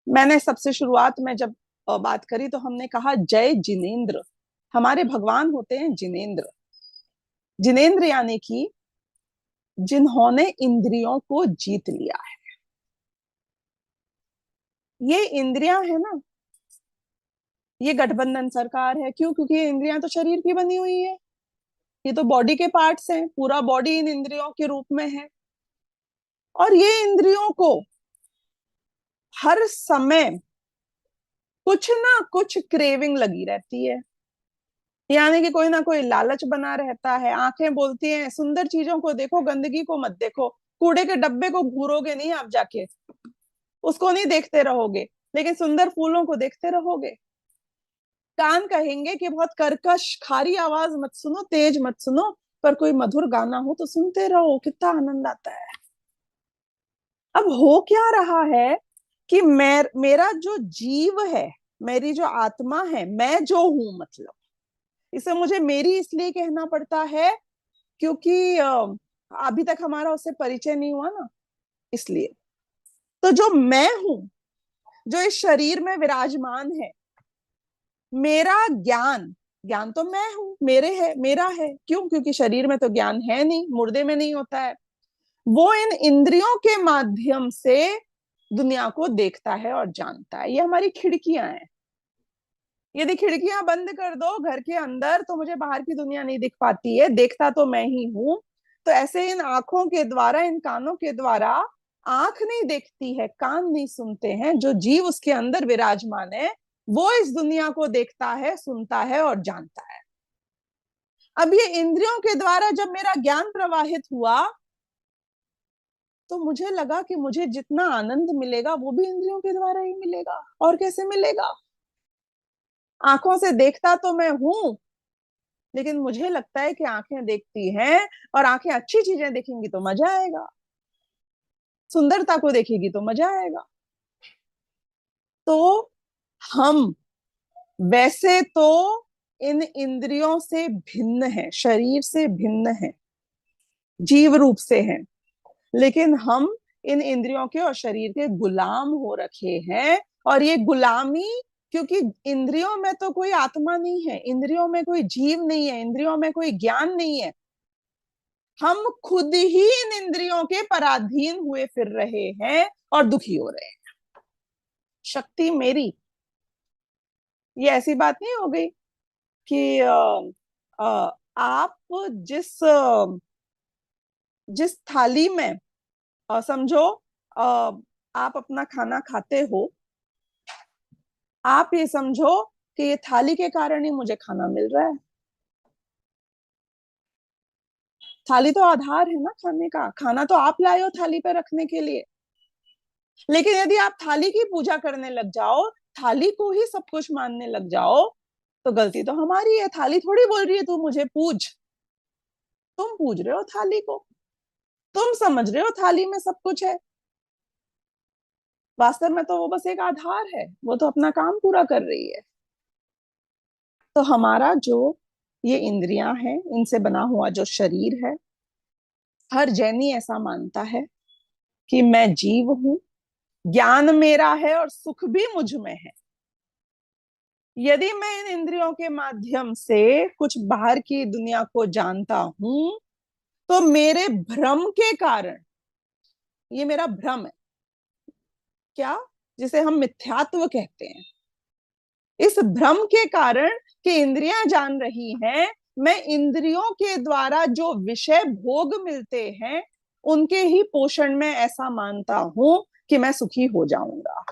मैंने सबसे शुरुआत में जब बात करी तो हमने कहा जय जिनेंद्र। हमारे भगवान होते हैं जिनेंद्र। जिनेंद्र यानी कि जिन्होंने इंद्रियों को जीत लिया है। ये इंद्रियां है ना, ये गठबंधन सरकार है। क्यों? क्योंकि ये इंद्रियां तो शरीर की बनी हुई है। ये तो बॉडी के पार्ट्स हैं, पूरा बॉडी इन इंद्रियों के रूप में है। और ये इंद्रियों को हर समय कुछ ना कुछ क्रेविंग लगी रहती है, यानी कि कोई ना कोई लालच बना रहता है। आंखें बोलती हैं सुंदर चीजों को देखो, गंदगी को मत देखो। कूड़े के डब्बे को घूरोगे नहीं आप जाके, उसको नहीं देखते रहोगे, लेकिन सुंदर फूलों को देखते रहोगे। कान कहेंगे कि बहुत कर्कश खारी आवाज मत सुनो, तेज मत सुनो, पर कोई मधुर गाना हो तो सुनते रहो, कितना आनंद आता है। अब हो क्या रहा है कि मेरा जो जीव है, मेरी जो आत्मा है, मैं जो हूं, मतलब इसे मुझे मेरी इसलिए कहना पड़ता है क्योंकि अभी तक हमारा उससे परिचय नहीं हुआ ना, इसलिए। तो जो मैं हूं, जो इस शरीर में विराजमान है, मेरा ज्ञान, ज्ञान तो मैं हूं, मेरे है, मेरा है। क्यों? क्योंकि शरीर में तो ज्ञान है नहीं, मुर्दे में नहीं होता है। वो इन इंद्रियों के माध्यम से दुनिया को देखता है और जानता है। ये हमारी खिड़कियां हैं। यदि खिड़कियां बंद कर दो घर के अंदर तो मुझे बाहर की दुनिया नहीं दिख पाती है, देखता तो मैं ही हूं। तो ऐसे इन आंखों के द्वारा, इन कानों के द्वारा, आंख नहीं देखती है, कान नहीं सुनते हैं, जो जीव उसके अंदर विराजमान है वो इस दुनिया को देखता है, सुनता है और जानता है। अब ये इंद्रियों के द्वारा जब मेरा ज्ञान प्रवाहित हुआ तो मुझे लगा कि मुझे जितना आनंद मिलेगा वो भी इंद्रियों के द्वारा ही मिलेगा, और कैसे मिलेगा? आंखों से देखता तो मैं हूं, लेकिन मुझे लगता है कि आंखें देखती हैं, और आंखें अच्छी चीजें देखेंगी तो मजा आएगा, सुंदरता को देखेगी तो मजा आएगा। तो हम वैसे तो इन इंद्रियों से भिन्न है, शरीर से भिन्न है, जीव रूप से हैं, लेकिन हम इन इंद्रियों के और शरीर के गुलाम हो रखे हैं। और ये गुलामी, क्योंकि इंद्रियों में तो कोई आत्मा नहीं है, इंद्रियों में कोई जीव नहीं है, इंद्रियों में कोई ज्ञान नहीं है। हम खुद ही इन इंद्रियों के पराधीन हुए फिर रहे हैं और दुखी हो रहे हैं। शक्ति मेरी, ये ऐसी बात नहीं हो गई कि आप जिस जिस थाली में, समझो, आप अपना खाना खाते हो, आप ये समझो कि ये थाली के कारण ही मुझे खाना मिल रहा है। थाली तो आधार है ना खाने का, खाना तो आप लाए हो थाली पे रखने के लिए। लेकिन यदि आप थाली की पूजा करने लग जाओ, थाली को ही सब कुछ मानने लग जाओ, तो गलती तो हमारी है। थाली थोड़ी बोल रही है तू मुझे पूज, तुम पूज रहे हो थाली को, तुम समझ रहे हो थाली में सब कुछ है। वास्तव में तो वो बस एक आधार है, वो तो अपना काम पूरा कर रही है। तो हमारा जो ये इंद्रियां हैं, इनसे बना हुआ जो शरीर है, हर जैनी ऐसा मानता है कि मैं जीव हूं, ज्ञान मेरा है और सुख भी मुझ में है। यदि मैं इन इंद्रियों के माध्यम से कुछ बाहर की दुनिया को जानता हूं, तो मेरे भ्रम के कारण, ये मेरा भ्रम है, क्या, जिसे हम मिथ्यात्व कहते हैं, इस भ्रम के कारण कि इंद्रियां जान रही हैं, मैं इंद्रियों के द्वारा जो विषय भोग मिलते हैं उनके ही पोषण में ऐसा मानता हूं कि मैं सुखी हो जाऊंगा।